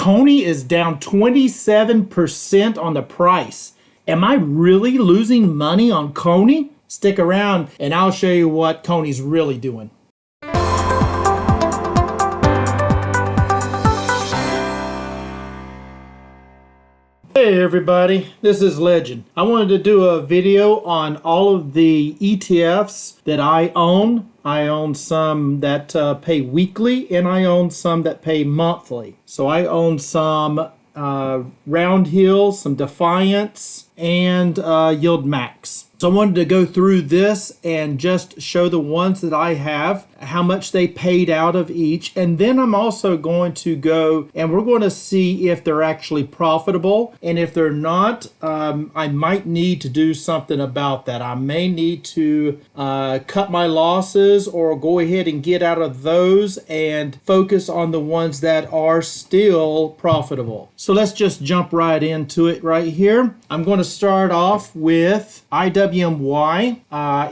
Coney is down 27% on the price. Am I really losing money on Coney? Stick around and I'll show you what Coney's really doing. Hey everybody, this is Legend. I wanted to do a video on all of the ETFs that I own. I own some that pay weekly and I own some that pay monthly. So I own some Round Hill, some Defiance, and YieldMax. So I wanted to go through this and just show the ones that I have, how much they paid out of each. And then I'm also going to go and we're going to see if they're actually profitable. And if they're not, I might need to do something about that. I may need to cut my losses or go ahead and get out of those and focus on the ones that are still profitable. So let's just jump right into it right here. I'm going to start off with IWMY.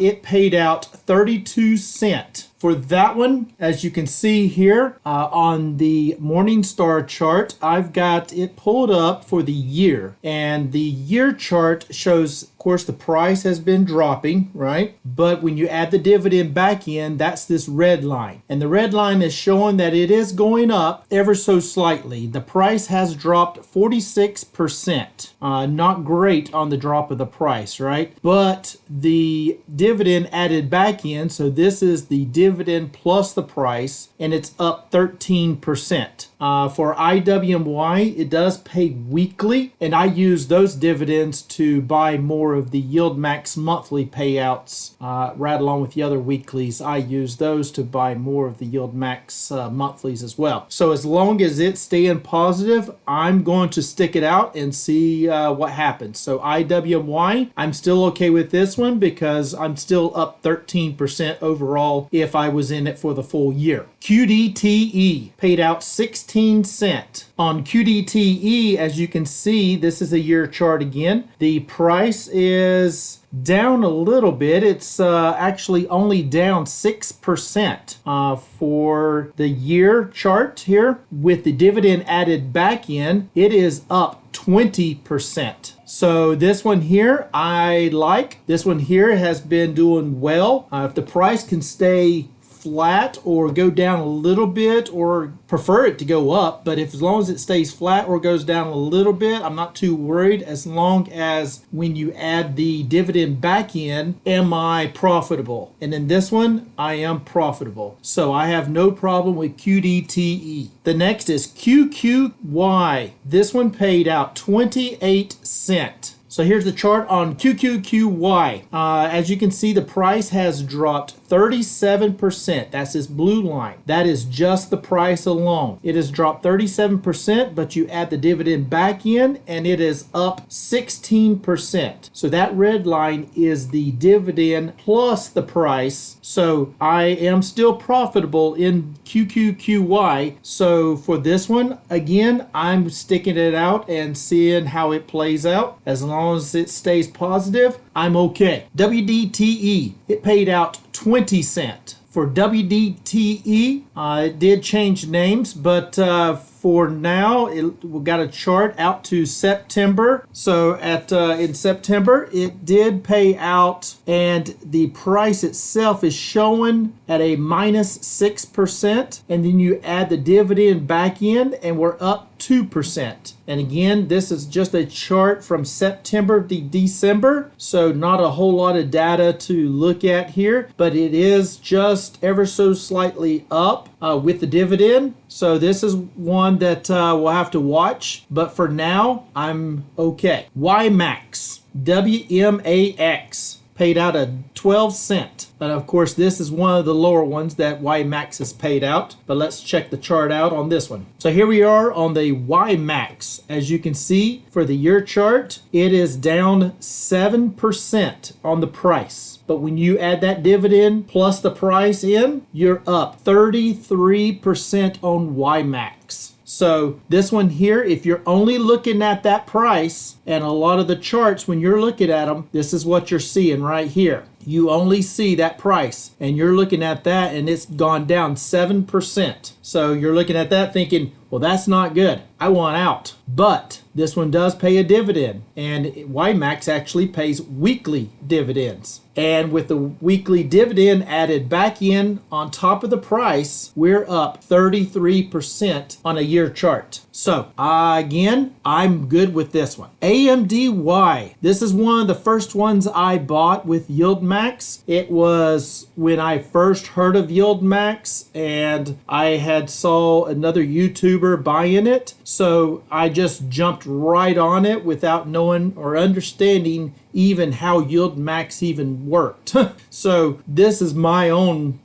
It paid out 32 cents. For that one, as you can see here on the Morningstar chart, I've got it pulled up for the year. And the year chart shows, of course, the price has been dropping, right? But when you add the dividend back in, that's this red line. And the red line is showing that it is going up ever so slightly. The price has dropped 46%. Not great on the drop of the price, right? But the dividend added back in, so this is the dividend plus the price, and it's up 13%. For IWMY, it does pay weekly, and I use those dividends to buy more of the YieldMax monthly payouts. Right along with the other weeklies, I use those to buy more of the YieldMax monthlies as well. So as long as it's staying positive, I'm going to stick it out and see what happens. So IWMY, I'm still okay with this one because I'm still up 13% overall if I was in it for the full year. QDTE paid out 16 cents. On QDTE, as you can see, this is a year chart again. The price is down a little bit. It's actually only down 6% for the year chart here. With the dividend added back in, it is up 20%. So this one here, I like. This one here has been doing well. If the price can stay flat or go down a little bit, or prefer it to go up, but if as long as it stays flat or goes down a little bit, I'm not too worried, as long as when you add the dividend back in, am I profitable? And in this one, I am profitable. So I have no problem with QDTE. The next is QQQY. This one paid out 28 cents. So here's the chart on QQQY. As you can see, the price has dropped 37%. That's this blue line. That is just the price alone. It has dropped 37%, but you add the dividend back in and it is up 16%. So that red line is the dividend plus the price. So I am still profitable in QQQY. So for this one, again, I'm sticking it out and seeing how it plays out. As long as it stays positive, I'm okay. WDTE, it paid out 20 cents. For WDTE, it did change names, but for now, we got a chart out to September. So in September, it did pay out, and the price itself is showing at a minus 6%. And then you add the dividend back in, and we're up 2%. And again, this is just a chart from September to December, so not a whole lot of data to look at here, but it is just ever so slightly up with the dividend. So this is one that we'll have to watch, but for now, I'm okay. YMAX, WMAX, paid out a 12 cent. But of course, this is one of the lower ones that YMAX has paid out. But let's check the chart out on this one. So here we are on the YMAX. As you can see, for the year chart, it is down 7% on the price. But when you add that dividend plus the price in, you're up 33% on YMAX. So this one here, if you're only looking at that price, and a lot of the charts, when you're looking at them, this is what you're seeing right here. You only see that price, and you're looking at that, and it's gone down 7%. So you're looking at that thinking, well, that's not good. I want out. But this one does pay a dividend, and YMAX actually pays weekly dividends. And with the weekly dividend added back in on top of the price, we're up 33% on a year chart. So again, I'm good with this one. AMDY. This is one of the first ones I bought with YieldMax. It was when I first heard of YieldMax, and I had saw another YouTuber buying it. So I just jumped right on it without knowing or understanding even how YieldMax even worked. So this is my own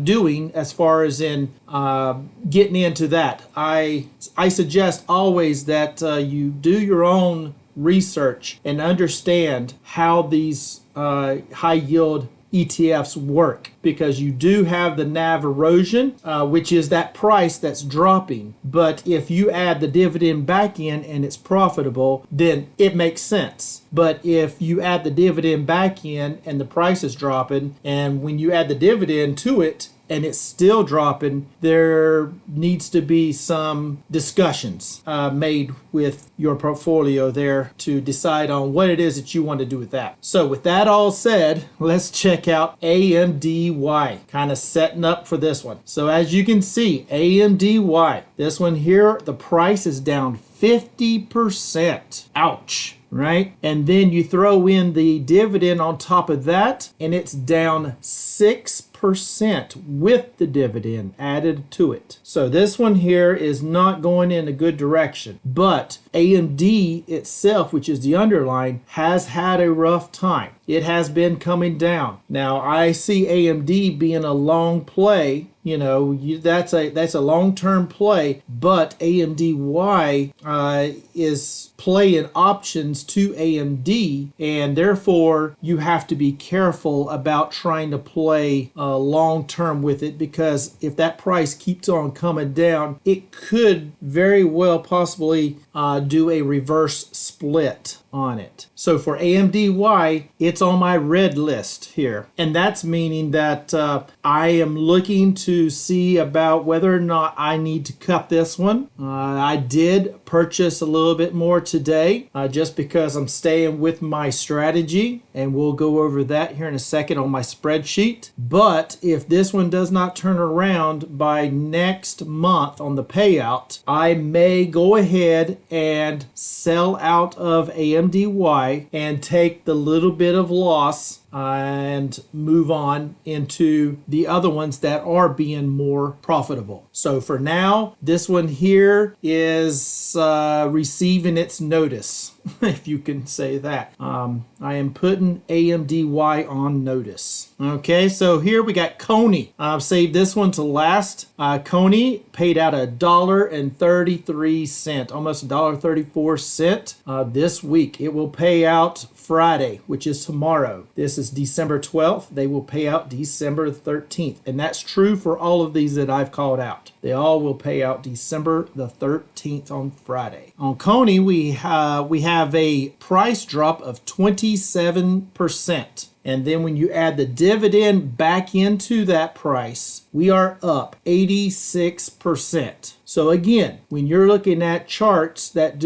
doing as far as in getting into that. I suggest always that you do your own research and understand how these high yield ETFs work, because you do have the NAV erosion, which is that price that's dropping. But if you add the dividend back in and it's profitable, then it makes sense. But if you add the dividend back in and the price is dropping, and when you add the dividend to it and it's still dropping, there needs to be some discussions made with your portfolio there to decide on what it is that you want to do with that. So with that all said, let's check out AMDY, kind of setting up for this one. So as you can see, AMDY, this one here, the price is down 50%. Ouch. Right? And then you throw in the dividend on top of that, and it's down 6% with the dividend added to it. So this one here is not going in a good direction. But AMD itself, which is the underlying, has had a rough time. It has been coming down. Now I see AMD being a long play. You know, that's a long-term play, but AMDY is playing options to AMD, and therefore you have to be careful about trying to play long-term with it, because if that price keeps on coming down, it could very well possibly do a reverse split on it. So for AMDY, it's on my red list here, and that's meaning that I am looking to see about whether or not I need to cut this one. I did purchase a little bit more today just because I'm staying with my strategy, and we'll go over that here in a second on my spreadsheet. But if this one does not turn around by next month on the payout, I may go ahead and sell out of AMDY and take the little bit of loss and move on into the other ones that are being more profitable. So for now, this one here is receiving its notice, if you can say that. I am putting AMDY on notice. Okay, so here we got CONY. I've saved this one to last. CONY paid out $1.33, almost $1.34 this week. It will pay out Friday, which is tomorrow. This is December 12th. They will pay out December 13th. And that's true for all of these that I've called out. They all will pay out December the 13th on Friday. On CONY, we have a price drop of 27%. And then when you add the dividend back into that price, we are up 86%. So again, when you're looking at charts that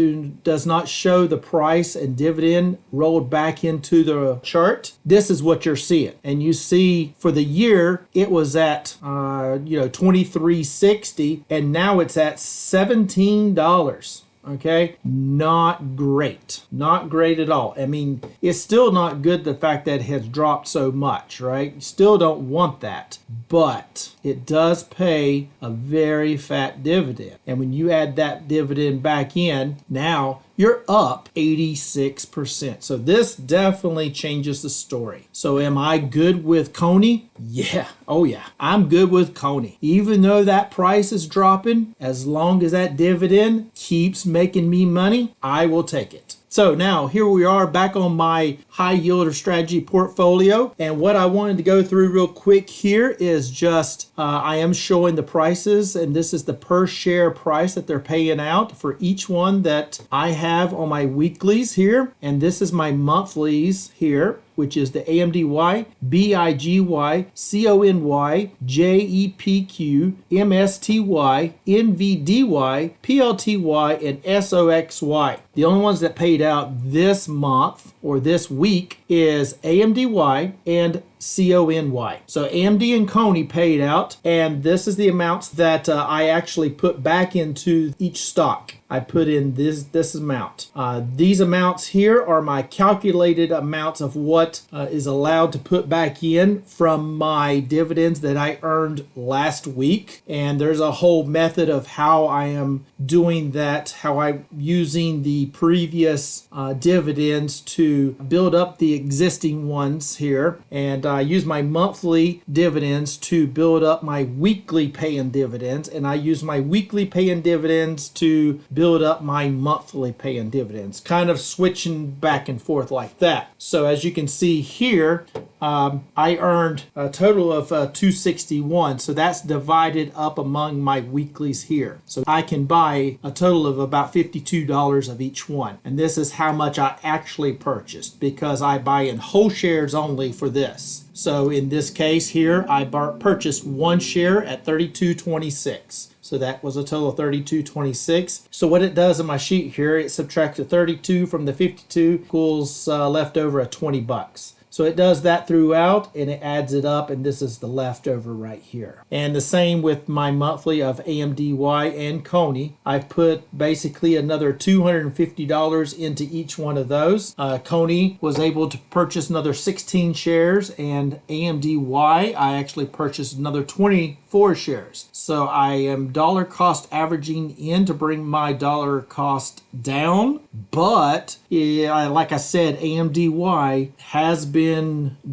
does not show the price and dividend rolled back into the chart, this is what you're seeing. And you see for the year, it was at $23.60, and now it's at $17. Okay, not great. Not great at all. I mean, it's still not good, the fact that it has dropped so much, right? You still don't want that, but it does pay a very fat dividend. And when you add that dividend back in, now you're up 86%. So this definitely changes the story. So am I good with CONY? Yeah. Oh yeah. I'm good with CONY. Even though that price is dropping, as long as that dividend keeps making me money, I will take it. So now here we are back on my high yield strategy portfolio, and what I wanted to go through real quick here is just I am showing the prices, and this is the per share price that they're paying out for each one that I have on my weeklies here, and this is my monthlies here, which is the AMDY, BIGY, CONY, JEPQ, MSTY, NVDY, PLTY, and SOXY. The only ones that paid out this month or this week is AMDY and CONY. So AMD and CONY paid out, and this is the amounts that I actually put back into each stock. I put in this amount. These amounts here are my calculated amounts of what is allowed to put back in from my dividends that I earned last week. And there's a whole method of how I am doing that, how I'm using the previous dividends to build up the existing ones here. And I use my monthly dividends to build up my weekly paying dividends. And I use my weekly paying dividends to build up my monthly paying dividends, kind of switching back and forth like that. So as you can see here, I earned a total of $261. So that's divided up among my weeklies here. So I can buy a total of about $52 of each one. And this is how much I actually purchased, because I buy in whole shares only for this. So in this case here, I purchased one share at $32.26. So that was a total of $32.26. So what it does in my sheet here, it subtracts the 32 from the 52 equals left over at 20 bucks. So it does that throughout, and it adds it up, and this is the leftover right here. And the same with my monthly of AMDY and CONY. I've put basically another $250 into each one of those. CONY was able to purchase another 16 shares, and AMDY, I actually purchased another 24 shares. So I am dollar cost averaging in to bring my dollar cost down, but like I said, AMDY has been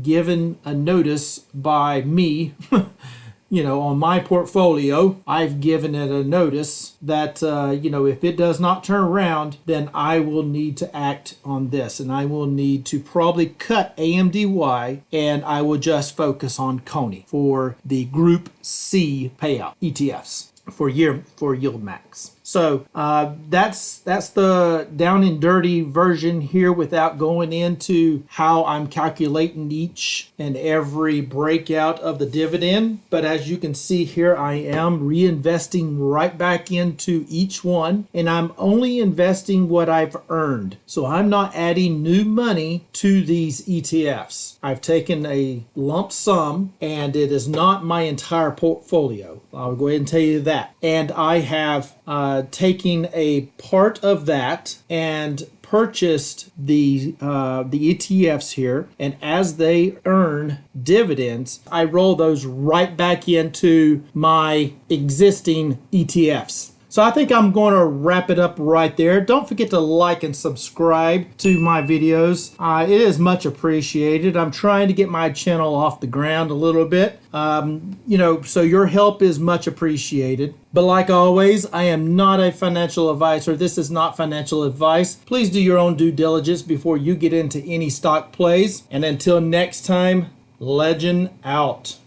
given a notice by me on my portfolio. I've given it a notice that, if it does not turn around, then I will need to act on this, and I will need to probably cut AMDY, and I will just focus on CONY for the Group C payout ETFs for YieldMax. So that's the down and dirty version here, without going into how I'm calculating each and every breakout of the dividend. But as you can see here, I am reinvesting right back into each one, and I'm only investing what I've earned. So I'm not adding new money to these ETFs. I've taken a lump sum, and it is not my entire portfolio. I'll go ahead and tell you that. And I have taking a part of that and purchased the ETFs here, and as they earn dividends, I roll those right back into my existing ETFs. So I think I'm going to wrap it up right there. Don't forget to like and subscribe to my videos. It is much appreciated. I'm trying to get my channel off the ground a little bit. So your help is much appreciated. But like always, I am not a financial advisor. This is not financial advice. Please do your own due diligence before you get into any stock plays. And until next time, legend out.